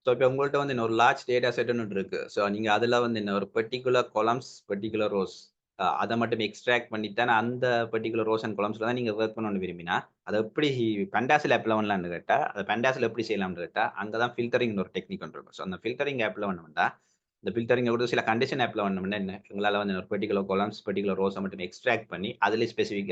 So இப்போ உங்கள்ட்ட வந்து ஒரு லார்ஜ் டேட்டா செட்னு ஒன்று இருக்கு. ஸோ நீங்க அதில வந்து ஒரு பர்ட்டிகுலர் காலம்ஸ், பர்ட்டிகுலர் ரோஸ் அத மட்டும் எக்ஸ்ட்ராக்ட் பண்ணிட்டு தான் அந்த பர்ட்டிகுலர் ரோஸ் அண்ட் காலம்ஸ்ல தான் நீங்க வொர்க் பண்ணணும்னு விரும்பினா, அத எப்படி Pandas ஆப்ல பண்ணலாம்னு கேட்டா, அத Pandasல எப்படி செய்யலாம்னு கேட்டா, அங்க தான் ஃபில்டரிங்னு ஒரு டெக்னிக் ஒன்று இருக்கும். ஸோ அந்த ஃபில்டரிங் ஆப்ல பண்ணோம்னா, இந்த ஃபில்டரிங் கூட சில கண்டிஷன் ஆப்ல பண்ணோம்னா என்ன, உங்களால வந்து ஒரு பர்ட்டிகுலர் காலம்ஸ், பர்ட்டிகுலர் ரோஸ மட்டும் எக்ஸ்ட்ராக்ட் பண்ணி, அதிலே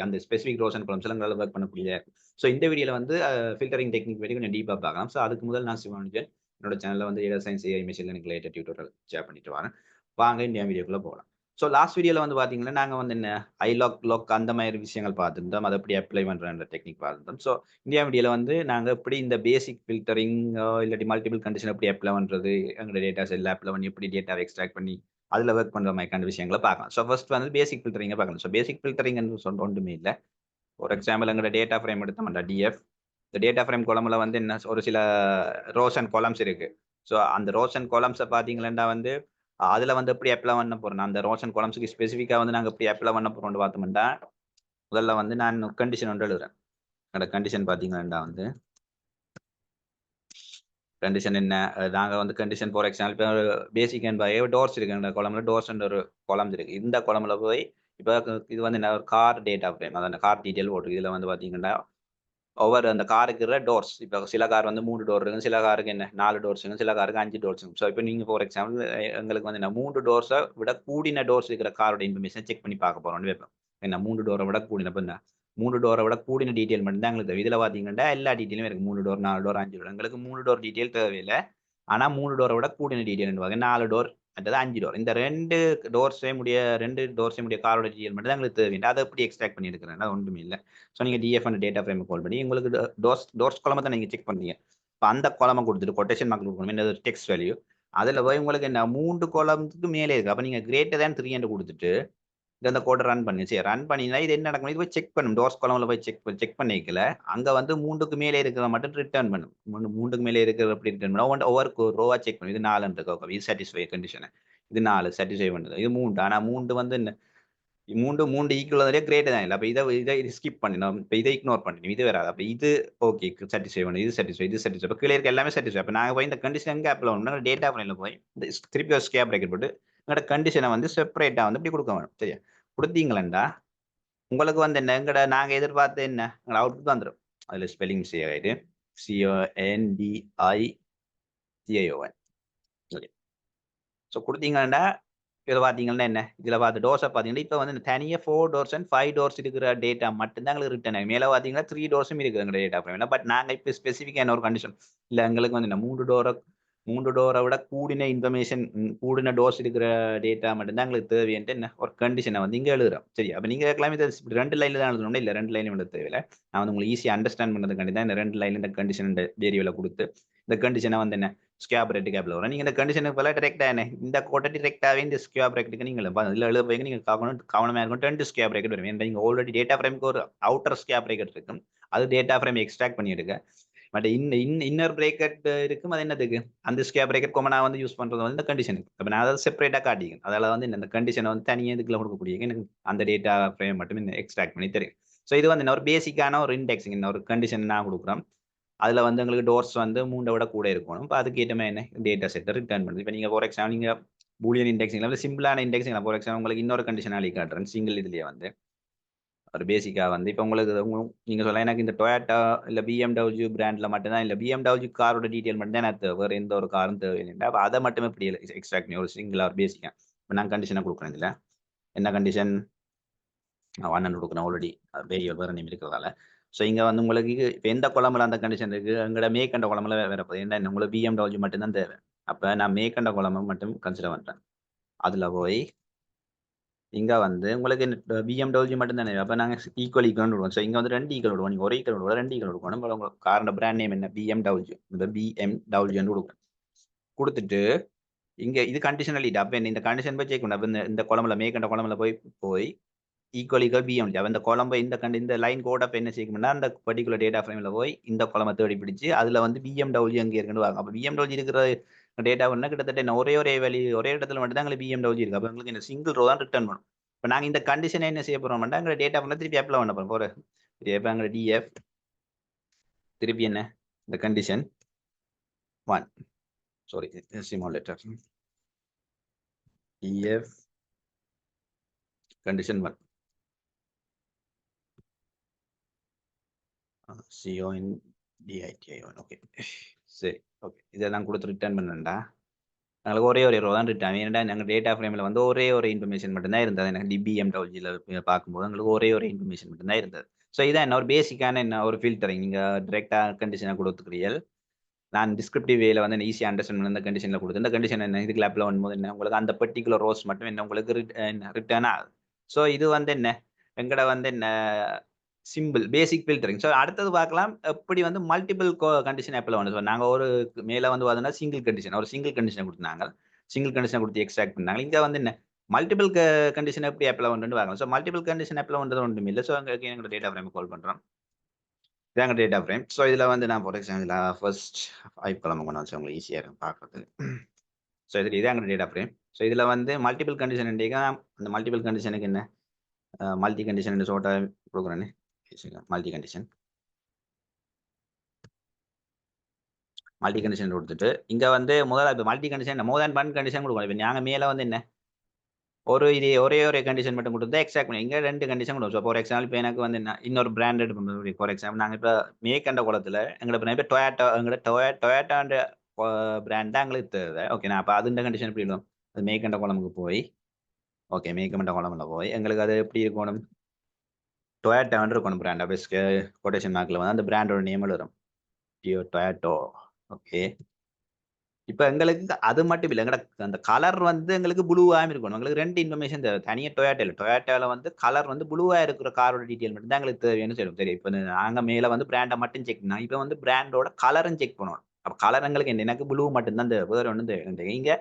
அந்த ஸ்பெசிஃபிக் ரோஸ் அண்ட் காலம்ஸ்ல உங்களால வொர்க் பண்ணக்கூடியதா இருக்கும். ஸோ இந்த வீடியோல வந்து ஃபில்டரிங் டெக்னிக் பத்தி கொஞ்சம் டீப்பா பார்க்கலாம். ஸோ அதுக்கு முதல் நான் சிவானுஜன். என்னோட சேனல்ல வந்து data science, AI, machine learning related tutorial share பண்ணிட்டு வரேன். வாங்க இந்த வீடியோக்குள்ள போலாம். ஸோ லாஸ்ட் வீடியோல வந்து பார்த்தீங்கன்னா, நாங்க வந்து என்ன ஐலாக் அந்த மாரி விஷயங்கள் பார்த்திருந்தோம். அத எப்படி அப்ளை பண்றன்ற டெக்னிக் பார்த்திருந்தோம். ஸோ இந்த வீடியோல வந்து நாங்க எப்படி இந்த பேசிக் ஃபில்டரிங் இல்லாட்டி மல்டிபிள் கண்டிஷன் எப்படி அப்ளை பண்றது, எங்களோட டேட்டா செல்ல அப்ளை பண்ணி எப்படி டேட்டாவ எக்ஸ்ட்ராக்ட் பண்ணி அதுல வொர்க் பண்ற மாரிக்கான விஷயங்கள பார்க்கலாம். ஸோ ஃபர்ஸ்ட் வந்து பேசிக் ஃபில்டரிங்க பார்க்கலாம். ஸோ பேசிக் ஃபில்டரிங்ன்னு ஒன்றுமே இல்ல. ஃபார் எக்ஸாம்பிள் எங்களோட டேட்டா ஃப்ரேம் எடுத்தோம்னா டிஎஃப். இந்த டேட்டா ஃப்ரேம் காலம்ல வந்து என்ன ஒரு சில ரோஸ் அண்ட் காலம்ஸ் இருக்கு. ஸோ அந்த ரோஸ் அண்ட் காலம்ஸ பார்த்தீங்கன்னா வந்து, அதுல வந்து எப்படி அப்ளை பண்ண போறோம். அந்த ரோஸ் அண்ட் காலம்ஸ்க்கு ஸ்பெசிஃபிக்கா வந்து நாங்க எப்படி அப்ளை பண்ண போறோம்னு பார்த்தோம்னா, முதல்ல வந்து நான் கண்டிஷன் ஒன்று எழுதுறேன். என்னோட கண்டிஷன் பார்த்தீங்கன்னா வந்து, கண்டிஷன் என்ன? நாங்க வந்து கண்டிஷன் ஃபார் எக்ஸாம்பிள் இப்ப பேசிக் அண்ட் பயோ டோர்ஸ் இருக்கு. அந்த காலம்ல டோர்ஸ்ன்ற ஒரு காலம்ஸ் இருக்கு. இந்த காலம்ல போய் இப்ப இது வந்து என்ன ஒரு கார் டேட்டா ஃப்ரேம். அதான் கார் டீட்டெயில் போட்டுருக்கு. இதுல வந்து பார்த்தீங்கன்னா ஒவ்வொரு அந்த காருக்கு இருக்கிற டோர்ஸ். இப்ப சில கார் வந்து 3 டோர் இருக்கும். சில காருக்கு என்ன 4 டோர்ஸ் இருக்கும். சில காருக்கு 5 டோர்ஸ் இருக்கும். ஸோ இப்ப நீங்க ஃபார் எக்ஸாம்பிள் எங்களுக்கு வந்து என்ன 3 டோர்ஸ விட கூடின டோர்ஸ் இருக்கிற காரோட இன்ஃபர்மேஷன் செக் பண்ணி பார்க்க போறோம்னு வைப்போம். என்ன 3 டோர விட கூடின இப்ப என்ன 3 டோர விட கூடின டீட்டெயில் மட்டும் தான் எங்களுக்கு தேவை. இதுல பார்த்தீங்கன்னா எல்லா டீட்டெயிலும் இருக்கு. 3 டோர், 4 டோர், 5 டோர். எங்களுக்கு 3 டோர் டீட்டெயில் தேவையில்ல. ஆனா 3 டோர விட கூடின டீட்டெயில் 4 டோர் அடுத்தது 5 டோர். இந்த 2 டோர்ஸே முடிய காரோட டீட்டெயில் மட்டும் தான் எங்களுக்கு தேவை. அத எப்படி எக்ஸ்ட்ராக்ட் பண்ணி எடுக்கிறேன்னா ஒண்ணுமே இல்ல. ஸோ நீங்க டிஎஃப் அண்ட் டேட்டா ஃப்ரேம் கால் பண்ணி உங்களுக்கு டோர்ஸ் காலம தான் நீங்க செக் பண்றீங்க. இப்ப அந்த காலம குடுத்துட்டு கொட்டேஷன் மார்க் குடுக்கணும். என்னது டெக்ஸ்ட் வேல்யூ. அதுல போய் உங்களுக்கு என்ன 3 காலம்க்கு மேலே இருக்கு. அப்ப நீங்க கிரேட்டர் தேன் 3 என்று குடுத்துட்டு, இந்த கோட ரன் பண்ணி சரி ரன் பண்ணினா இது என்ன நடக்கும்? இது போய் செக் பண்ணும். டோர்ஸ் காலம்ல போய் செக் பண்ணிக்கல. அங்க வந்து 3க்கு மேலே இருக்கிறத மட்டும் ரிட்டர்ன் பண்ணும். 3க்கு மேலே இருக்கிறத எப்படி ரிட்டர்ன் பண்ணும்? ஒவ்வொரு ரோவா செக் பண்ணும். இது 4 இருக்கு. இது சாட்டிஸ்ஃபை கண்டிஷன். இது 4 சாட்டிஸ்ஃபை பண்ணுது. இது 3 ஆனா 3 வந்து என்ன 3 ஈக்குவல் கிரேட்டர் தான் இல்ல. அப்ப இத ஸ்கிப் பண்ணிடணும். இப்ப இத இக்னோர் பண்ணிடணும். இது வராது. அப்ப இது ஓகே சாட்டிஸ்ஃபை பண்ணும். இது சாட்டிஸ்ஃபை, இது சாட்டிஸ்ஃபை. அப்ப கீழ இருக்க எல்லாமே சாட்டிஸ்ஃபை. அப்ப நாங்க போய் இந்த கண்டிஷன் எங்க அப்ளை பண்ணணும்னா டேட்டா ஃப்ரேம்ல போய் இந்த திருப்பி ஒரு ஸ்கேப் பிராக்கெட் போட்டு எங்கட கண்டிஷன வந்து செப்பரேட்டா வந்து இப்படி குடுக்க வேணும். சரியா? குடுத்தீங்களா உங்களுக்கு வந்து என்ன எங்கட நாங்க எதிர்பார்த்து என்ன எங்கட அவுட்புட் வந்துரும். அதுல ஸ்பெல்லிங் மிஸ்டேக் ஆயிட்டு CONDICION. ஓகே. ஸோ குடுத்தீங்கன்னா இதில பார்த்தீங்கன்னா என்ன? இதில பார்த்து டோர்ஸ பார்த்தீங்கன்னா, இப்ப வந்து தனியா 4 டோர்ஸ் அண்ட் 5 டோர்ஸ் இருக்கிற டேட்டா மட்டும் தான் எங்களுக்கு ரிட்டர்ன் ஆகும். மேல பார்த்தீங்கன்னா 3 டோர்ஸும் இருக்குது எங்க டேட்டா ஃப்ரேம்ல. பட் நாங்க இப்ப ஸ்பெசிஃபிக்கா என்ன ஒரு கண்டிஷன் இல்ல எங்களுக்கு வந்து என்ன 3 டோர விட கூடின இன்ஃபர்மேஷன் கூடின டோர்ஸ் இருக்கிற டேட்டா மட்டும் தான் எங்களுக்கு தேவைன்ட்டு என்ன ஒரு கண்டிஷன வந்து இங்க எழுதுறோம். சரி. அப்ப நீங்க கேட்கலாம் இது 2 லைன்ல தான் எழுதணும்னா, இல்ல 2 லைன்லயும் எழுத தேவையில்ல. நான் வந்து உங்களுக்கு ஈஸியா அண்டர்ஸ்டாண்ட் பண்றதுக்காண்டி தான் இந்த 2 லைன்ல இந்த கண்டிஷன் வேரியபிள குடுத்து, இந்த கண்டிஷன வந்து என்ன ஸ்கொயர் பிராக்கெட் கேப்ல வரும். நீங்க இந்த கண்டிஷனுக்கு பதிலா டைரக்ட்டா என்ன இந்த கோட்ட டைரக்ட்டாவே இந்த ஸ்கொயர் பிராக்கெட்க்கு நீங்க இதுல எழுத போய் நீங்க கவனமா இருக்கணும். 2 ஸ்கொயர் பிராக்கெட் வரும். ஏன்னா நீங்க ஆல்ரெடி டேட்டா ஃப்ரேம்க்கு ஒரு அவுட்டர் ஸ்கொயர் பிராக்கெட் இருக்கும். அது டேட்டா ஃப்ரேம் எக்ஸ்ட்ராக்ட் பண்ணி எடுக்க. பட் இன்னர் பிரேக்கெட் இருக்கும். அது என்னதுக்கு? அந்த ஸ்கொயர் பிரேக்கெட் காமனா வந்து யூஸ் பண்றது வந்து இந்த கண்டிஷனுக்கு. அப்ப நான் அத செப்பரேட்டா காட்டிக்கிறேன். அதால வந்து இந்த கண்டிஷன வந்து தனியா இதுக்குள்ள கொடுக்கக்கூடிய எனக்கு அந்த டேட்டா ஃப்ரேம் மட்டும் இந்த எக்ஸ்ட்ராக்ட் பண்ணி தெரியும். சோ இது வந்து என்ன ஒரு பேசிக்கான ஒரு இண்டெக்ஸிங் ஒரு கண்டிஷன் நான் குடுக்குறேன். அதுல வந்து உங்களுக்கு டோர்ஸ் வந்து 3 விட கூட இருக்கணும். இப்ப அதுக்கு ஏத்த மாரி என்ன டேட்டா செட்ட ரிட்டர்ன் பண்ணுது. இப்ப நீங்க ஃபார் எக்ஸாம்பிள் நீங்க பூலியன் இண்டெக்ஸிங்ல வந்து சிம்பிளான இண்டெக்ஸிங்ல ஃபார் எக்ஸாம்பிள் உங்களுக்கு இன்னொரு கண்டிஷன் அள்ளி காட்டுறேன். சிங்கிள் இதுலயே வந்து ஒரு பேசிக்கா வந்து இப்ப உங்களுக்கு நீங்க சொல்லலாம் எனக்கு இந்த Toyota இல்ல BMW பிராண்ட்ல மட்டும் தான் இல்ல BMW காரோட டீடைல் மட்டும் தான் எனக்கு தேவை. வேற எந்த ஒரு காரும் தேவையில்ல. அப்ப அத மட்டுமே இப்படி எக்ஸ்ட்ராக்ட் பண்ணி ஒரு சிங்கிளா ஒரு பேசிக்கா. இப்ப நான் கண்டிஷனா குடுக்குறேன் இதுல. என்ன கண்டிஷன்? நான் 1 குடுக்குறேன் ஆல்ரெடி. வேற நேம் இருக்கிறதால. சோ இங்க வந்து உங்களுக்கு இப்ப எந்த குழம்புல அந்த கண்டிஷன் இருக்கு. எங்கட மேற்கண்ட குழம்புல வேற போகுது. என்ன உங்களுக்கு BMW மட்டும் தான் தேவை. அப்ப நான் மேற்கண்ட குழம்பு மட்டும் கன்சிடர் பண்றேன். அதுல போய் இங்க வந்து உங்களுக்கு BMW மட்டும் தானே. அப்ப நாங்க ஈக்குவல் விடுவோம். சோ இங்க வந்து 2 ஈக்குவல் விடுவோம். நீங்க ஒரு ஈக்குவல் விடுவோம், 2 ஈக்குவல் விடுவோம். உங்க காரோட பிராண்ட் நேம் என்ன? BMW. இந்த BMW குடுக்குறேன். குடுத்துட்டு இங்க இது கண்டிஷனலிட்டி. அப்ப என்ன இந்த கண்டிஷன் போய் செக் பண்ணணும். அப்ப இந்த குழம்புல மேற்கண்ட குழம்புல போய் போய் ஈக்குவல் பிஎம் அப்ப இந்த குழம்பு இந்த லைன் கோட் அப்ப என்ன செய்யணும்னா அந்த பர்டிகுலர் டேட்டா ஃப்ரேம்ல போய் இந்த குழம்பை தேடி பிடிச்சு அதுல வந்து BMW எங்க இருக்குன்னு வாங்க. அப்ப BMW இருக்கிற டேட்டா என்ன கிட்டத்தட்ட என்ன ஒரே வேல்யூ ஒரே இடத்துல மட்டும் தான் எங்களுக்கு BMW இருக்கு. அப்ப உங்களுக்கு இந்த சிங்கிள் ரோ தான் ரிட்டர்ன் பண்ணும். இப்ப நாங்க இந்த கண்டிஷனை என்ன செய்ய போறோம்னா எங்க டேட்டா பண்ண திருப்பி அப்ளை பண்ண போறோம். இப்ப எங்க டிஎஃப் திருப்பி என்ன இந்த condition 1 sorry simulator EF condition 1 CONDITI1 okay சரி ஓகே இதெல்லாம் கொடுத்து ரிட்டர்ன் பண்ணண்டா எங்களுக்கு ஒரே ஒரு ரோ தான் ரிட்டர்ன் ஏன்னா நாங்கள் டேட்டா ஃப்ரேமில் வந்து ஒரே ஒரு இன்ஃபர்மேஷன் மட்டும்தான் இருந்தது எனக்கு DBMWGயில் பார்க்கும்போது எங்களுக்கு ஒரே ஒரு இன்ஃபர்மேஷன் மட்டும்தான் இருந்தது ஸோ இதான் என்ன ஒரு பேசிக்கான என்ன ஒரு ஃபில்டரிங் நீங்கள் டிரெக்டாக கண்டிஷனாக கொடுத்துக்கிறீர்கள் நான் டிஸ்கிரிப்டிவ் வேல வந்து ஈஸியாக அண்டர்ஸ்டாண்ட் பண்ண இந்த கண்டிஷனில் கொடுத்து இந்த கண்டிஷன் என்ன இதுக்கு லேப்பில் வரும்போது என்ன உங்களுக்கு அந்த பர்டிகுலர் ரோஸ் மட்டும் என்ன உங்களுக்கு ரிட்டர்ன் ஆகுது ஸோ இது வந்து என்ன எங்கட வந்து என்ன சிம்பிள் பேசிக் ஃபில்டரிங் ஸோ அடுத்தது பார்க்கலாம் எப்படி வந்து மல்டிபிள் கண்டிஷன் ஆப்பில் வந்து நாங்கள் ஒரு மேலே வந்து பார்த்தோம்னா சிங்கிள் கண்டிஷன் ஒரு சிங்கிள் கண்டிஷன் கொடுத்தாங்க சிங்கிள் கண்டிஷன் கொடுத்து எக்ஸ்ட்ராக்ட் பண்ணாங்க இங்கே வந்து என்ன மல்டிபிள் கண்டிஷன் எப்படி ஆப்பில் வந்து பார்க்கலாம் ஸோ மல்டிபிள் கண்டிஷன் ஆப்பில் வந்து ஒன்றும் இல்லை ஸோ எங்களுக்கு எங்களோட டேட்டா ஃப்ரேம் கால் பண்ணுறோம் இதாங்க டேட்டா ஃப்ரேம் ஸோ இதில் வந்து நான் ஃபார் எக்ஸாம்பிள் ஃபர்ஸ்ட் 5 கிழமை கொண்டு வச்சு உங்களுக்கு ஈஸியாக இருக்கும் பார்க்குறதுக்கு ஸோ இதுக்கு இதாங்க டேட்டா ஃப்ரேம் ஸோ இதில் வந்து மல்டிபிள் கண்டிஷன் அந்த மல்டிபிள் கண்டிஷனுக்கு என்ன மல்டி கண்டிஷன் ஷோர்ட்டா கொடுக்குறேன்னு மல்டி கண்டிஷன் கொடுத்துட்டு இங்க வந்து முதல்ல மல்டி கண்டிஷன் மோர் தேன் 1 கண்டிஷன் கொடுக்கணும் இப்போ நாங்கள் மேலே வந்து என்ன ஒரே ஒரு கண்டிஷன் மட்டும் கொடுத்தா எக்ஸாக்ட் பண்ணி இங்கே 2 கண்டிஷன் கொடுக்கும் ஸோ ஃபார் எக்ஸாம்பிள் இப்போ எனக்கு வந்து என்ன இன்னொரு பிராண்டட் ஃபார் எக்ஸாம்பிள் நாங்கள் இப்போ மேற்கண்ட குளத்தில் எங்களோட இப்போ டொயாட்டோ எங்களோட டொயாட்டோன்ற பிராண்ட் தான் எங்களுக்கு தேவை ஓகே நான் அப்போ அதுன்ற கண்டிஷன் எப்படி இருக்கும் அது மேற்கண்ட குளமுக்கு போய் ஓகே மேற்கண்ட குளம்ல போய் எங்களுக்கு அது எப்படி இருக்கணும் டொயாட்டோன்னு இருக்கணும் பிராண்ட் பெஸ்ட் கொட்டேஷன் மார்க்கில் வந்து அந்த பிராண்டோட நேம் வரும் டொயாட்டோ ஓகே இப்போ எங்களுக்கு அது மட்டும் இல்லை எங்கட அந்த கலர் வந்து எங்களுக்கு ப்ளூவாக இருக்கணும் எங்களுக்கு 2 இன்ஃபர்மேஷன் தேவை தனியாக டொயாட்டோவில் வந்து கலர் வந்து ப்ளூவாக இருக்கிற காரோட டீட்டெயில் மட்டும் தான் எங்களுக்கு தேவைன்னு சொல்லும் தெரியும் இப்போ நாங்கள் மேலே வந்து பிராண்டை மட்டும் செக் பண்ணோம் இப்போ வந்து பிராண்டோட கலரும் செக் பண்ணணும் அப்போ கலர் எங்களுக்கு என்ன எனக்கு ப்ளூ மட்டும்தான் தேவை வேறு ஒன்றும் தேவை இங்கே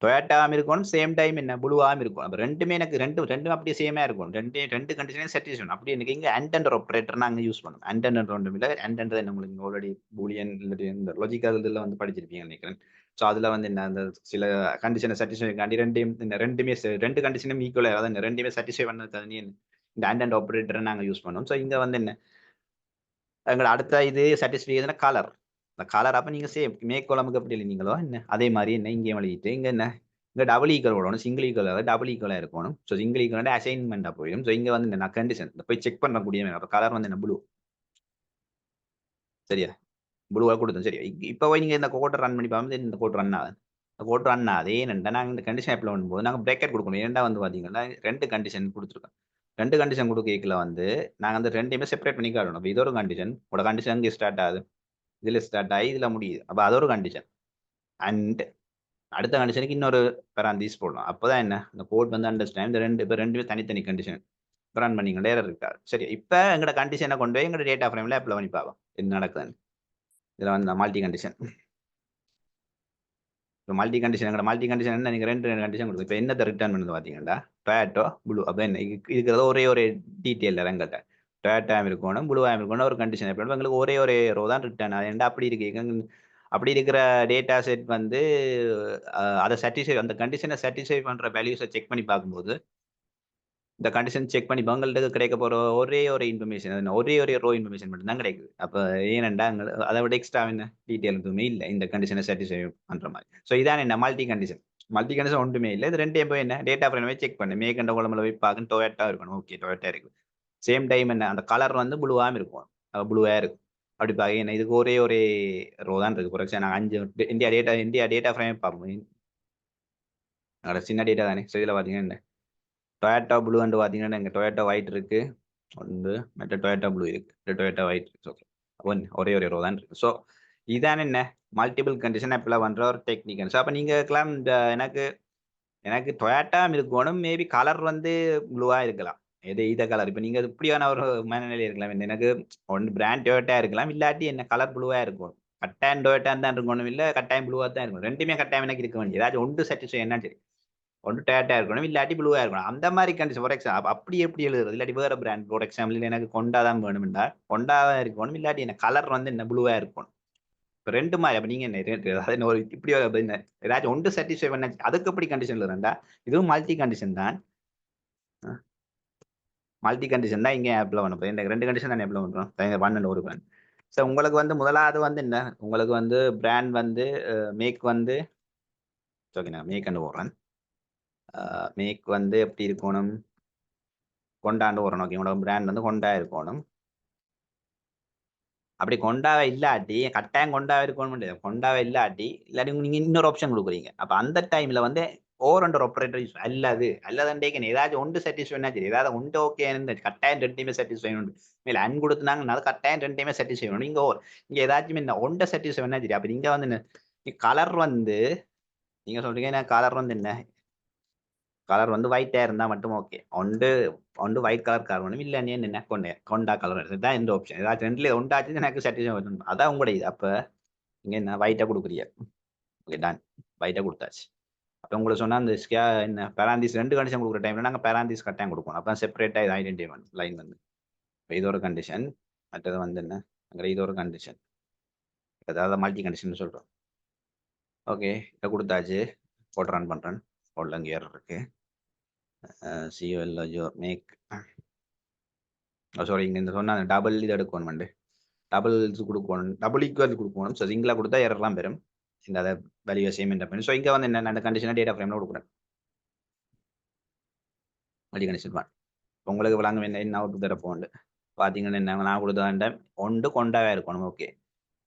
டொயாட்டாவும் இருக்கணும் சேம் டைம் என்ன ப்ளூவாகவும் இருக்கும் அப்போ ரெண்டுமே எனக்கு ரெண்டும் அப்படியே சேமாக இருக்கும் ரெண்டு கண்டிஷனையும் சாட்டிஸ்ஃபேக்ஷன் அப்படி எனக்கு இங்கே அண்டர் ஆப்ரேட்டர் நாங்கள் யூஸ் பண்ணணும் அண்டர் ஒன்றும் இல்லை அண்டர் என்ன உங்களுக்கு ஆல்ரெடி பூலியன் இல்லாட்டி இந்த லாஜிக்கல் இதில் வந்து படிச்சிருப்பீங்க நினைக்கிறேன் ஸோ அதில் வந்து என்ன அந்த சில கண்டிஷனை சாட்டிஸ்ஃபை காண்டி ரெண்டுமே 2 கண்டிஷனும் ஈக்குவலாக அதாவது ரெண்டுமே சாட்டிஸ்ஃபை பண்ணது இந்த அண்ட் ஆப்ரேட்டரை நாங்கள் யூஸ் பண்ணோம் ஸோ இங்கே வந்து என்ன எங்களை அடுத்த இது சாட்டிஸ்ஃபை எதுனா கலர் இந்த கலர் அப்போ நீங்கள் சேம் மேற்கொழம்புக்கு எப்படி இல்லைங்களோ என்ன அதே மாதிரி என்ன இங்கேயும் எழுதிட்டு இங்கே என்ன இங்கே டபுள் ஈக்குவல் விடணும் சிங்கிள் ஈக்குவல் டபுள் ஈக்குவலாக இருக்கணும் ஸோ சிங்கிள் ஈக்குவல் அசைன்மெண்ட்டாக போயிடும் ஸோ இங்கே வந்து என்ன கண்டிஷன் போய் செக் பண்ணக்கூடிய அப்போ கலர் வந்து என்ன ப்ளூ சரியா ப்ளூவாக கொடுத்தோம் சரியா இப்போ போய் நீங்கள் இந்த கோட்டை ரன் பண்ணி பார்த்து இந்த கோட் ரன் ஆகுது இந்த கோட் ரன் ஆகுது ஏன்னா நாங்கள் இந்த கண்டிஷன் அப்ளை பண்ணும்போது நாங்கள் பிரேக்கெட் கொடுக்கணும் ஏன்டா வந்து பார்த்தீங்கன்னா 2 கண்டிஷன் கொடுத்துருக்கோம் 2 கண்டிஷன் கொடுக்கல வந்து நாங்கள் அந்த 2மே செப்பரேட் பண்ணி காட்டணும் அப்போ இது ஒரு கண்டிஷன் உங்களோட கண்டிஷன் இங்கே ஸ்டார்ட் ஆகுது இதில் ஸ்டார்ட் ஆகி இதில் முடியுது அப்போ அது ஒரு கண்டிஷன் அண்ட் அடுத்த கண்டிஷனுக்கு இன்னொரு பேராந்தீஸ் போடணும் அப்போதான் என்ன இந்த கோட் வந்து அண்டர்ஸ்டாண்ட் இந்த இப்போ ரெண்டுமே தனித்தனி கண்டிஷன் ரன் பண்ணிங்க டேரர் இருக்காது சரி இப்போ எங்களோட கண்டிஷனை கொண்டு போய் எங்களோட டேட்டா ஃப்ரேமில் அப்ளை பண்ணி பார்ப்போம் என்ன நடக்குதுன்னு இதில் வந்து மல்டி கண்டிஷன் இப்போ மல்டி கண்டிஷன் எங்களோட மல்டி கண்டிஷன் என்ன நீங்கள் 2 கண்டிஷன் கொடுக்கும் இப்போ என்னத்தை ரிட்டர்ன் பண்ணுது பார்த்தீங்கன்னா டொயாட்டோ ப்ளூ அப்போ என்ன இருக்கிறது ஒரே டீட்டெயில் எங்கள்கிட்ட டொயாட்டோவும் இருக்கணும் ப்ளூவாகவும் இருக்கணும் ஒரு கண்டிஷன் எப்படி எங்களுக்கு ஒரே ரோ தான் ரிட்டர்ன் அது என்ன அப்படி இருக்கு அப்படி இருக்கிற டேட்டா செட் வந்து அதை சாட்டிஸ்ஃபை அந்த கண்டிஷனை சாட்டிஸ்ஃபை பண்ணுற வேல்யூஸை செக் பண்ணி பார்க்கும்போது இந்த கண்டிஷன் செக் பண்ணி உங்களுக்கு கிடைக்க போகிற ஒரே இன்ஃபர்மேஷன் ஒரே ரோ இன்ஃபர்மேஷன் மட்டும் தான் கிடைக்குது அப்போ ஏனெண்டா அதை விட எக்ஸ்ட்ரா என்ன டீட்டெயில் எதுவுமே இல்லை இந்த கண்டிஷனை சாட்டிஸ்ஃபை பண்ணுற மாதிரி ஸோ இதான் என்ன மல்டி கண்டிஷன் ஒன்றுமே இல்லை இது 2 போய் என்ன டேட்டா ஃப்ரேமே செக் பண்ணு மேற்கண்ட குழம்புல போய் பார்க்கணும் டொயாட்டா இருக்கணும் ஓகே டொயாட்டா இருக்கு சேம் டைம் என்ன அந்த கலர் வந்து ப்ளூவாகவும் இருக்கும் ப்ளூவாக இருக்கும் அப்படி பார்க்க என்ன இதுக்கு ஒரே ரோ தான் இருக்கு ஃபார் எக்ஸாம்பிள் நாங்கள் 5 இந்தியா டேட்டா ஃப்ரேம் பார்ப்போம் அதோட சின்ன டேட்டா தானே ஸோ இதில் பார்த்தீங்கன்னா என்ன டொயாட்டோ ப்ளூ வந்து பார்த்தீங்கன்னா எங்கள் டொயாட்டோ ஒயிட் இருக்கு ஒன்று மற்ற டொயாட்டோ ப்ளூ இருக்கு டொயாட்டோ ஒயிட் இருக்கு ஓகே ஒரே ரோ தான் இருக்கு ஸோ இதான் என்ன மல்டிபிள் கண்டிஷன் அப்ளை பண்ணுற ஒரு டெக்னிக் ஸோ அப்போ நீங்கள் இருக்கலாம் இந்த எனக்கு டொயாட்டா இருக்கணும் மேபி கலர் வந்து ப்ளூவாக இருக்கலாம் இதை கலர் இப்போ நீங்கள் இப்படியான ஒரு மனநிலை இருக்கலாம் எனக்கு ஒன்று பிராண்ட் டொயாட்டா இருக்கலாம் இல்லாட்டி என்ன கலர் ப்ளூவாக இருக்கும் கட்டாயம் டொயாட்டா தான் இருக்கணும் இல்லை கட்டாயம் ப்ளூவாக தான் இருக்கணும் ரெண்டுமே கட்டாயம் எனக்கு இருக்க வேண்டியது ஏதாச்சும் ஒன்று சாட்டிஸ்ஃபை என்ன சரி ஒன்று டேட்டா இருக்கணும் இல்லாட்டி ப்ளூவாக இருக்கணும் அந்த மாதிரி கண்டிஷன் ஃபார் எக்ஸாம்பிள் அப்படி எப்படி எழுதுறது இல்லாட்டி வேறு பிராண்ட் ஃபார் எக்ஸாம்பிள் எனக்கு கொண்டா தான் வேணும்டா கொண்டாவாக இருக்கணும் இல்லாட்டி என்ன கலர் வந்து என்ன ப்ளூவாக இருக்கணும் இப்போ 2 மாதிரி அப்போ நீங்கள் என்ன அதாவது ஒரு இப்படி என்ன ஏதாச்சும் ஒன்று சாட்டிஸ்ஃபை பண்ண அதுக்கு எப்படி கண்டிஷன் எழுதுறா இதுவும் மல்டி கண்டிஷன் தான் மல்டி கண்டிஷன் தான் இங்கே அப்ளை பண்ண போகிறேன் இந்த 2 கண்டிஷன் தான் அப்ளை பண்ணுறோம் 1 and 1 ஸோ உங்களுக்கு வந்து முதலாவது வந்து என்ன உங்களுக்கு வந்து பிராண்ட் வந்து மேக் வந்து ஓகே நான் மேக் அண்டு போடுறேன். மேக் வந்து எப்படி இருக்கணும் கொண்டாண்டு வரணும். ஓகே உங்களோட பிராண்ட் வந்து கொண்டா இருக்கணும். அப்படி கொண்டாவே இல்லாட்டி கட்டாயம் கொண்டாவே இருக்கணும். கொண்டாவே இல்லாட்டி இல்லாட்டி நீங்க இன்னொரு ஆப்ஷன் கொடுக்குறீங்க. அப்ப அந்த டைம்ல வந்து ஓவர் அண்டர் ஆப்பரேட்டர் யூஸ் அல்லதுண்டேக்கு ஏதாச்சும் ஒன்று சாட்டிஸ்ஃபை சரி ஏதாவது ஒன்று ஓகே கட்டாயம் ரெண்டுமே சாட்டிஸ்ஃபை உண்டு. மேல அன் கொடுத்தாங்கன்னா கட்டாயம் ரெண்டுமே சாட்டிஸ்ஃபை பண்ணணும். இங்க ஏதாச்சும் என்ன ஒன்றை சாட்டிஸ்ஃபை சரி அப்ப நீங்க வந்து கலர் வந்து நீங்க சொல்றீங்க கலர் வந்து என்ன கலர் வந்து ஒயிட்டா இருந்தா மட்டும் ஓகே. ஒன்று ஒன்று ஒயிட் கலர் கார் வேணும். இல்ல நீ என்ன கொண்டா கலர் இதுதான் இந்த ஆப்ஷன். ஏதாச்சும் ரெண்டுல ஒன்றாச்சு எனக்கு சாட்டிஸ்ஃபை பண்ணணும். அதான் உங்களுடைய இது. அப்ப நீங்க என்ன ஒயிட்டா கொடுக்குறீங்க. Okay done. ஒயிட்டா கொடுத்தாச்சு. அப்ப உங்களுக்கு சொன்னா அந்த என்ன பேராந்திஸ் 2 கண்டிஷன் கொடுக்குற டைம்ல நாங்க பேராந்திஸ் கட்டாயம் கொடுக்கணும். அப்ப செப்பரேட்டா இது ஐடென்டிஃபை லைன் வந்து. இது ஒரு கண்டிஷன். மற்றது வந்து என்ன இது ஒரு கண்டிஷன். அதாவது மல்டி கண்டிஷன் சொல்றோம். ஓகே இதை கொடுத்தாச்சு. போட்டு ரன் பண்றேன். உள்ள இங்க ஏர் இருக்கு. மேக் சாரி இங்க இந்த சொன்ன டபுள் இது எடுக்கணும். டபுள் இது கொடுக்கணும். டபுள் ஈக்குவல் கொடுக்கணும். ஸோ சிங்கிளா கொடுத்தா எரர்லாம் பெறும். இந்த அதை வேல்யூ சேம் பண்ணி ஸோ இங்க வந்து என்ன அந்த கண்டிஷனை டேட்டா ஃப்ரேம்ல கொடுக்குறேன். மல்டி கண்டிஷன் ஒன் உங்களுக்கு விளங்க என்ன அவுட் தர போண்டு பார்த்தீங்கன்னா என்ன நான் கொடுத்த ஒன்று கொண்டாவே இருக்கணும். ஓகே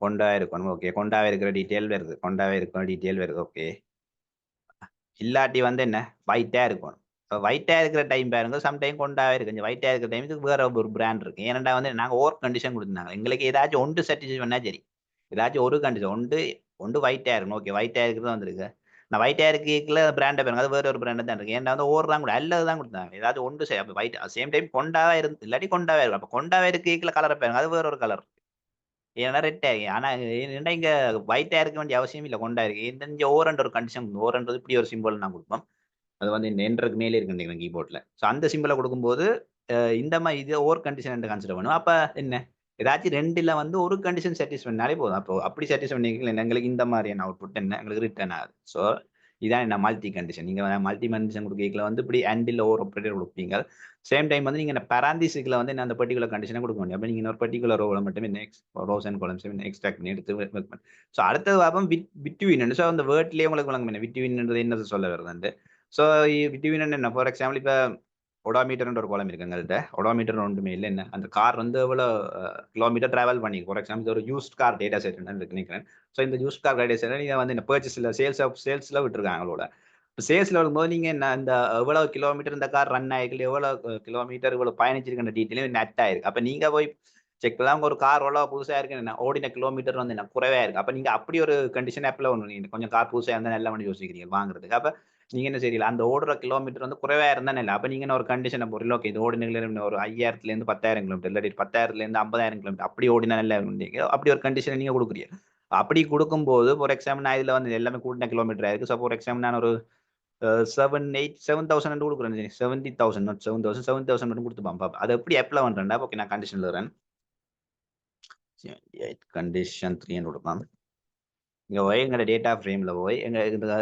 கொண்டாவே இருக்கணும். ஓகே கொண்டாவே இருக்கிற டீட்டெயில் வருது. கொண்டாவே இருக்கிற டீட்டெயில் வருது. ஓகே இல்லாட்டி வந்து என்ன ஒயிட்டா இருக்கணும். இப்போ ஒயிட்டா இருக்கிற டைம் பாருங்க சம்டைம் கொண்டாவே இருக்கு. கொஞ்சம் ஒயிட்டா இருக்கிற டைம் இதுக்கு வேற ஒரு பிராண்ட் இருக்கு. ஏன்னா வந்து நாங்கள் ஓவர் கண்டிஷன் கொடுத்துருந்தாங்க. எங்களுக்கு ஏதாச்சும் ஒன்று சாட்டிஸ்ஃபை பண்ணா சரி. ஏதாச்சும் ஒரு கண்டிஷன் ஒன்று ஒயிட்டா இருக்கணும். ஓகே ஒயிட்டா இருக்கிறது வந்துருக்கு. நான் ஒயிட்டா இருக்கல பிராண்டை பாருங்க அது வேற ஒரு பிராண்ட் தான் இருக்கு. ஏன்னா வந்து ஓவர் தான் கூட அல்லது தான் கொடுத்தாங்க. ஏதாச்சும் ஒன்று அப்போ ஒயிட் சேம் டைம் கொண்டாவே இருந்து இல்லாட்டி கொண்டாவே இருக்கும். அப்போ கொண்டாவே இருக்கல கலரை பாருங்க அது வேற ஒரு கலர். ஏன்னா ரெட் ஆகி ஆனா ஏன்னா இங்க ஒயிட்டா இருக்க வேண்டிய அவசியம் இல்லை. கொண்டா இருக்கு இந்த ஓவர் ஒரு கண்டிஷன் ஓவர் இப்படி ஒரு சிம்பிள் நான் கொடுப்போம். அது வந்து இந்த என்ட்ருக்கு மேலே இருக்கு நினைக்கிறேன் கீபோர்ட்ல. ஸோ அந்த சிம்பிளை கொடுக்கும்போது இந்த மாதிரி இது ஓவர் கண்டிஷன் கன்சிடர் பண்ணுவோம். அப்ப என்ன ஏதாச்சும் ரெண்டுல வந்து ஒரு கண்டிஷன் சாட்டிஸ்ஃபை பண்ணாலே போதும். அப்போ அப்படி சாட்டிஸ்ஃபை பண்ணிக்கலாம் எங்களுக்கு இந்த மாதிரியான அவுட்புட் என்ன எங்களுக்கு ரிட்டர்ன் ஆகுது. ஸோ இதான் என்ன மல்டி கண்டிஷன். நீங்க மல்டி கண்டிஷன் கொடுக்கல வந்து இப்படி அண்டில் ஓவர் ஆப்பரேட்டர் கொடுப்பீங்க. சேம் டைம் வந்து நீங்க பேராந்திசிக்ல வந்து அந்த பர்டிகுலர் கண்டிஷனை கொடுக்க முடியும். அப்போ நீங்க ஒரு பர்டிகுலர் ரோல மட்டும் ரோஸ் அண்ட் காலம்ஸ் எக்ஸ்ட்ராக்ட் பண்ணி எடுத்து ஸோ அடுத்த பாபம் பிட்வீன். ஸோ அந்த வேர்ட்லயே உங்களுக்கு விளங்கும் பிட்வீன்ன்றது என்னது சொல்ல வருது. ஸோ பிட்வீன் என்ன ஃபார் எக்ஸாம்பிள் இப்போ ஒடாமீட்டர்ன்ற ஒரு கோலம் இருக்கு எங்கள்கிட்ட. ஒடாமீட்டர் ஒன்றுமே இல்லை என்ன அந்த கார் வந்து எவ்வளோ கிலோமீட்டர் டிராவல் பண்ணி ஃபார் எக்ஸாம்பிள் ஒரு யூஸ்ட் கார் டேட்டா செட் நினைக்கிறேன். ஸோ இந்த யூஸ்ட் கார் டேட்டா செட் நீங்கள் வந்து இந்த பர்ச்சேஸில் சேல்ஸில் விட்டுருக்காங்க அவங்களோட. இப்போ சேல்ஸில் வரும்போது நீங்கள் என்ன இந்த எவ்வளோ கிலோமீட்டர் இந்த கார் ரன் ஆகிருக்கு எவ்வளோ கிலோமீட்டர் இவ்வளோ பயணிச்சிருக்கிற டீட்டெயிலும் நெட் ஆயிருக்கு. அப்போ நீங்கள் போய் செக் பண்ணலாம் ஒரு கார் எவ்வளோ புதுசாக இருக்கு என்ன ஓடின கிலோமீட்டர் வந்து என்ன குறைவா இருக்கு. அப்போ நீங்கள் அப்படி ஒரு கண்டிஷன் ஆப்பில் ஒன்று நீங்கள் கொஞ்சம் கார் புதுசாக இருந்தால் நல்லா பண்ணி யோசிக்கிறீங்க வாங்குறதுக்கு. அப்போ நீங்க என்ன செய்யல அந்த ஓடுற கிலோமீட்டர் வந்து குறைவா இருந்தா இல்லை. அப்ப நீங்க ஒரு கண்டிஷனை போறீங்க ஓகே இது ஓடின ஒரு 5000 இருந்து 10,000 கிலோமீட்டர் இல்லாட்டி 10,000 இருந்து 50,000 கிலோமீட்டர் அப்படி ஓடினா நல்லா நீங்க அப்படி ஒரு கண்டிஷனை நீங்க கொடுக்குறீங்க. அப்படி கொடுக்கும்போது ஃபார் எக்ஸாம்பிள் நான் இதுல வந்து எல்லாமே கூட்டின கிலோமீட்டர் இருக்கு. ஸோ ஃபார் எக்ஸாம்பிள் நான் ஒரு 7,000 கொடுக்குறேன். 70,000 நாட் 7,000 7,000 மட்டும் கொடுத்துப்பான் பாப்பா அது எப்படி அப்ளை பண்றேன்டா. ஓகே நான் கண்டிஷன்ல வரேன். கண்டிஷன் 3 கொடுப்பான். இங்க போய் எங்களோட டேட்டா ஃப்ரேம்ல போய்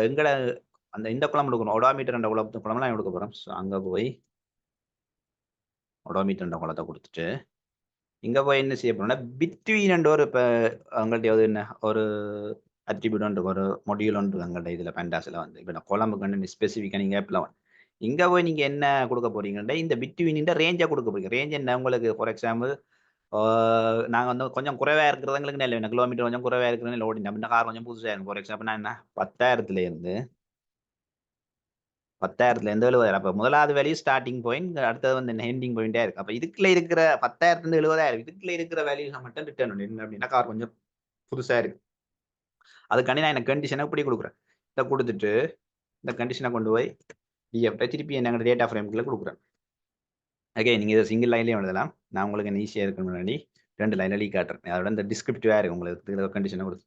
எங்களோட அந்த இந்த குளம் எடுக்கணும். ஒடாமீட்டர் என்ற குளம்லாம் எடுக்க போறோம். ஸோ அங்க போய் ஒடாமீட்டர் என்ற குளத்தை கொடுத்துட்டு இங்க போய் என்ன செய்ய போறோம்னா பிட்வீன் என்ற ஒரு இப்போ அவங்கள்ட்ட என்ன ஒரு அட்ரிபியூட் ஒரு மொடியூல் ஒன்று எங்கள்கிட்ட இதுல பெண்டாஸ்ல வந்து இப்போ நான் குழம்புக்கு ஸ்பெசிஃபிக்காக நீங்க ஆப்ல இங்க போய் நீங்க என்ன கொடுக்க போறீங்கன்னா இந்த பிட்வீன் ரேஞ்சா கொடுக்க போறீங்க. ரேஞ்ச் என்ன உங்களுக்கு ஃபார் எக்ஸாம்பிள் நாங்க வந்து கொஞ்சம் குறைவா இருக்கிறவங்களுக்கு இல்லை கிலோமீட்டர் கொஞ்சம் குறைவா இருக்கிறது ஓடினா இந்த கார் கொஞ்சம் புதுசாக இருக்கும். ஃபார் எக்ஸாம்பிள் நான் என்ன 10,000 இருந்து 70,000 அப்ப முதலாவது வேல்யூ ஸ்டார்டிங் பாயிண்ட் அடுத்தது வந்து எண்டிங் பாயிண்டா இருக்கு. அப்ப இதுக்குள்ள இருக்கிற 10,000 70,000 இதுக்குள்ள இருக்கிற வேல்யூஸ் மட்டும் ரிட்டர்ன் பண்ணி அப்படின்னா கார் கொஞ்சம் புதுசா இருக்கு. அதுக்காண்டி நான் எனக்கு கண்டிஷனை இப்படி கொடுக்குறேன். இதை கொடுத்துட்டு இந்த கண்டிஷனை கொண்டு போய் டிஎஃப் திருப்பி என்ன டேட்டா ஃப்ரேம்குள்ள கொடுக்குறேன். ஓகே நீங்க இதை சிங்கிள் லைன்லயும் எழுதலாம். நான் உங்களுக்கு ஈஸியா இருக்கு முன்னாடி 2 லைன்ல லீக் காட்டுறேன். அதோட இந்த டிஸ்கிரிப்டிவா இருக்கு உங்களுக்கு கண்டிஷனை கொடுத்து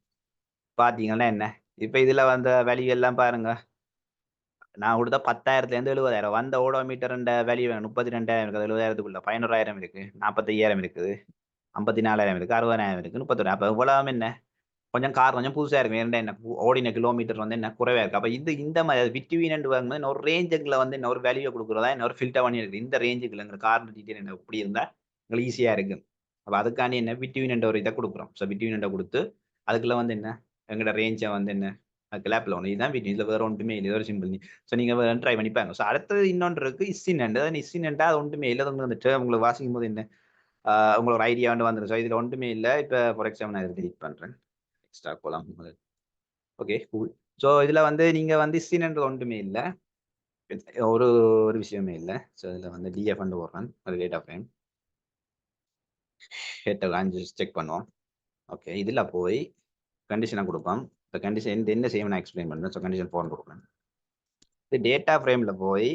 பாத்தீங்கன்னா என்ன இப்ப இதுல வந்த வேல்யூ எல்லாம் பாருங்க. நான் கொடுத்த 10,000 இருந்து 70,000 வந்த ஓடோமீட்டர் வேல்யூ 32,000 இருக்குது. 70,000க்குள்ள 11,000 இருக்கு 45,000 இருக்குது 54,000 இருக்கு 60,000 இருக்கு 31. அப்ப இவ்வளவு என்ன கொஞ்சம் கார் கொஞ்சம் புதுசா இருக்கு. என்ன ஓடின கிலோமீட்டர் வந்து என்ன குறைவா இருக்கு. அப்ப இந்த மாதிரி பிட்வீன் வாங்கும்போது ஒரு ரேஞ்சுக்குள்ள வந்து என்ன ஒரு வேல்யூ கொடுக்குறதா என்ன ஒரு ஃபில்டர் பண்ணி இருக்கு. இந்த ரேஞ்சுக்குள்ள கார் டீட்டெயில் என்ன எப்படி இருந்தா உங்களுக்கு ஈஸியா இருக்கு. அப்ப அதுக்காண்டி என்ன பிட்வீன் என்ற ஒரு இதை கொடுக்குறோம். ஸோ பிட்வீன் என்ற கொடுத்து அதுக்குள்ள வந்து என்ன எங்களோட ரேஞ்சை வந்து என்ன கிளாப்ல ஒன்று இதுதான் பிட்வீன். இதில் வேற ஒன்றுமே இல்லை. இது ஒரு சிம்பிள். ஸோ நீங்கள் ட்ரை பண்ணி பாருங்க. ஸோ அடுத்தது இன்னொன்று இருக்கு இஸ்ஸின் எண்டு. இஸ்ஸின் எண்டா அது ஒன்றுமே இல்லை. அது அந்த டேர்ம் உங்களுக்கு வாசிக்கும் போது என்ன உங்களுக்கு ஒரு ஐடியா வந்து வந்துடும். ஸோ இதில் ஒன்றுமே இல்லை. இப்போ ஃபார் எக்ஸாம்பிள் நான் இதை டெலிட் பண்ணுறேன். எக்ஸ்ட்ரா போகலாம். Okay cool. ஸோ இதில் வந்து நீங்கள் வந்து இஸ்ஸின்ன்றது ஒன்றுமே இல்லை. ஒரு ஒரு விஷயமே இல்லை. ஸோ இதில் வந்து டிஎஃப் வந்து போடுறேன். அது டேட்டா ஃப்ரேம் ஹெட்டை செக் பண்ணுவோம். ஓகே இதில் போய் கண்டிஷனை கொடுப்போம். இப்போ கண்டிஷன் என்ன செய்யும் நான் எக்ஸ்பிளைன் பண்ணுறேன். ஸோ கண்டிஷன் ஃபார்ம் கொடுப்பேன். இது டேட்டா ஃப்ரேமில் போய்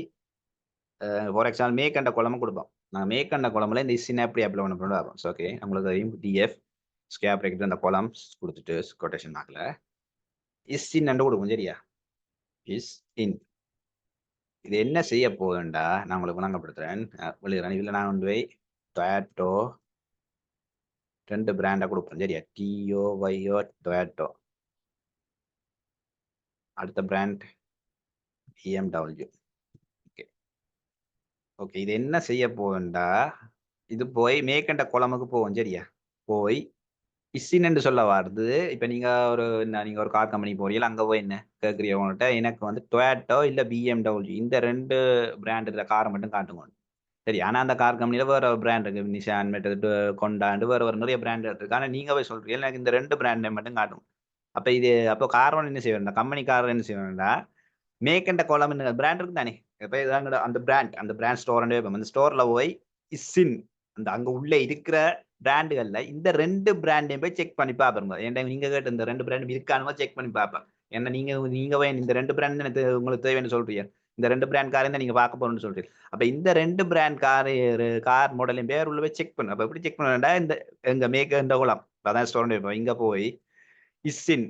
ஃபார் எக்ஸாம்பிள் மேக் அண்ட குழம்பு கொடுப்போம். நாங்கள் மேக் அண்ட குழம்புல இந்த இஸ்ஸின் எப்படி அப்ளை பண்ண போகிறோம் ஆகும். ஸோ ஓகே உங்களுக்கு டிஎஃப் ஸ்கேப் பிரேக்கெட் அந்த குளம் கொடுத்துட்டு கொட்டேஷன் மார்க்கில் இஸ்ஸின் அண்டு கொடுக்கும். சரியா இஸ் இன் இது என்ன செய்ய போகுதுண்டா நான் உங்களுக்கு விளங்கப்படுத்துறேன். விழுகிறேன். இதில் நான் கொண்டு போய் டொயாட்டோ 2 பிராண்டை கொடுப்பேன். சரியா டிஓஒய்ஓ டொயாட்டோ. அடுத்த பிராண்ட் BMW. ஓகே ஓகே இது என்ன செய்ய போகுதுண்டா இது போய் மேற்கண்ட குளமுக்கு போகும். சரியா போய் இஸ்ஸின்னு சொல்ல வருது. இப்போ நீங்க ஒரு கார் கம்பெனி போறீங்க. அங்கே போய் என்ன கேட்குறீங்கன்ட்ட எனக்கு வந்து டொயாட்டோ இல்லை BMW இந்த 2 பிராண்ட் காரை மட்டும் காட்டுங்க. சரி ஆனால் அந்த கார் கம்பெனியில் வேற பிராண்ட் இருக்கு. நிஷான் மெட்டது கொண்டாண்டு வேற நிறைய பிராண்ட் இருக்கு. ஆனால் நீங்க போய் சொல்றீங்க எனக்கு இந்த 2 பிராண்டை மட்டும் காட்டும். அப்போ காரணம் என்ன செய்ய வேண்டாம். கம்பெனி காரணம் என்ன செய்ய வேண்டாம். மேக்கண்ட கோலம் பிராண்ட் இருக்கு தானே. இப்போ அந்த பிராண்ட் ஸ்டோர் அந்த ஸ்டோர்ல போய் இஸ்ஸின் அந்த அங்க உள்ள இருக்கிற பிராண்டுகள்ல இந்த 2 பிராண்டையும் போய் செக் பண்ணி பாப்போம். ஏன்டா நீங்க கேட்ட இந்த 2 பிராண்டும் இருக்கானுமா செக் பண்ணி பார்ப்பேன். ஏன்னா நீங்க போய் இந்த 2 பிராண்ட் எனக்கு உங்களுக்கு தேவைன்னு சொல்றீங்க. இந்த 2 பிராண்ட் காரையும் தான் நீங்க பார்க்க போறோம்னு சொல்றீங்க. அப்ப இந்த 2 பிராண்ட் கார் மாடலையும் பேர் உள்ள போய் செக் பண்ணு. அப்ப எப்படி செக் பண்ணா இந்த எங்க மேக்கண்ட கோலம் அதான் ஸ்டோர் இங்க போய் இஸ்ஸின்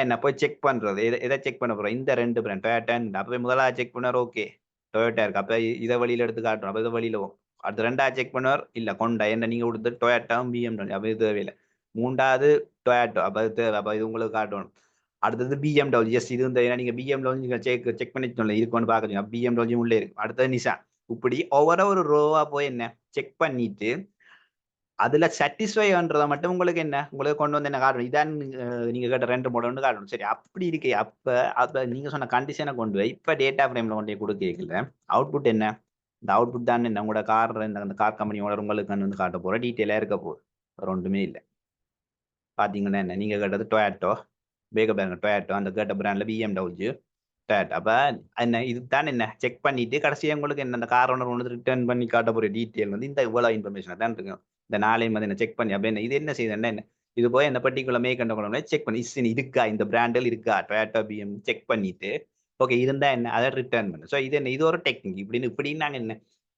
என்ன போய் செக் பண்றது. எதை செக் பண்ண போறோம். இந்த 2 பிராண்ட் டொயோட்டா. அப்ப முதலாவது செக் பண்ணார். ஓகே டொயோட்டா இருக்கு. அப்ப இதை வழியில எடுத்து காட்டுறோம். அப்ப இதை வழியில அடுத்து 2வது செக் பண்ணார். இல்ல கொண்டா என்ன நீங்க கொடுத்து டொயோட்டாவும் BMW. அப்ப இது தேவையில்லை. 3வது டொயோட்டோ. அப்ப இது தேவை. அப்ப இது உங்களுக்கு காட்டணும். அடுத்தது BMW. எஸ் இது வந்து நீங்க BMW நீங்க செக் பண்ணி இருக்குன்னு பாக்குறீங்க. BMW உள்ளே இருக்கு. அடுத்தது நிஷான். இப்படி ஒவ்வொரு ரோவா போய் என்ன செக் பண்ணிட்டு அதுல சாட்டிஸ்ஃபை பண்றதை மட்டும் உங்களுக்கு கொண்டு வந்து என்ன காட்டணும். இதான் நீங்க கேட்ட 2 மாடல் காட்டணும். சரி அப்படி இருக்கு. அப்ப நீங்க சொன்ன கண்டிஷனை கொண்டு போய் இப்ப டேட்டா ஃப்ரேம்ல கொண்டு போய் கொடுக்கல அவுட்புட் என்ன இந்த அவுட்புட் தான் என்ன உங்களோட கார் அந்த கார் கம்பெனியோட உங்களுக்கு வந்து காட்ட போற டீட்டெயிலா இருக்க போகுது. வேற ஒன்றுமே இல்லை. பாத்தீங்கன்னா என்ன நீங்க கேட்டது டொயாட்டோ டொயாட்டோ அந்த கேட்ட பிராண்ட்ல BMW டொயாட்டோ. அப்ப என்ன இதுதான் என்ன செக் பண்ணிட்டு கடைசியா உங்களுக்கு என்ன அந்த கார் ஓனர் ஒன்று ரிட்டர்ன் பண்ணி காட்ட போற டீட்டெயில் வந்து இந்த இவ்வளவு இன்ஃபர்மேஷன் தான் இருக்கு. இந்த நாளையும் வந்து என்ன செக் பண்ணி அப்ப என்ன இது என்ன செய்யுதுன்னா என்ன இது போய் என்ன பர்டிகுலர் மேக்கண்ட செக் பண்ணி இருக்கா இந்த பிராண்டில் இருக்கா டொயாட்டோ செக் பண்ணிட்டு ஓகே இருந்தா என்ன அதை ரிட்டர்ன் பண்ணு. ஸோ இது என்ன இது ஒரு டெக்னிக் இப்படின்னு நாங்க என்ன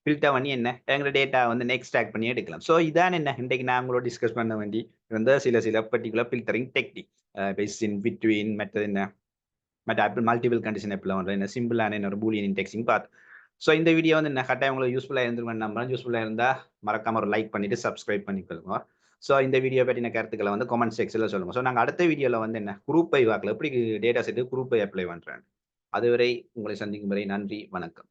ஃபில்டர் பண்ணி என்ன எங்களோட டேட்டா வந்து எக்ஸ்ட்ராக்ட் பண்ணி எடுக்கலாம். ஸோ இதான் என்ன இன்றைக்கு நான் உங்களோட டிஸ்கஸ் பண்ண வேண்டி வந்து சில பர்டிகுலர் ஃபில்டரிங் டெக்னிக் பிட்வீன் மற்றது என்ன மற்ற மல்டிபிள் கண்டிஷன் எப்படிலாம் வந்து என்ன சிம்பிளான ஒரு பூலியன் இன்டெக்ஸிங் பார்த்து. ஸோ இந்த வீடியோ வந்து என்ன கட்டாயம் உங்களுக்கு யூஸ்ஃபுல்லாக இருந்திருக்கும் நம்புறேன். யூஸ்ஃபுல்லாக இருந்தால் மறக்காம ஒரு லைக் பண்ணிட்டு சப்ஸ்கிரைப் பண்ணிக்கொள்ளுங்க. ஸோ இந்த வீடியோ பற்றின கருத்துக்களை வந்து கமெண்ட் செக்ஷனில் சொல்லுங்க. ஸோ நாங்கள் அடுத்த வீடியோவில் வந்து என்ன குரூப் ஐ வாக்கில் எப்படி டேட்டா செட்டு குரூப் ஐ அப்ளை பண்ணுறேன். அதுவரை உங்களை சந்திக்கும் வரை நன்றி வணக்கம்.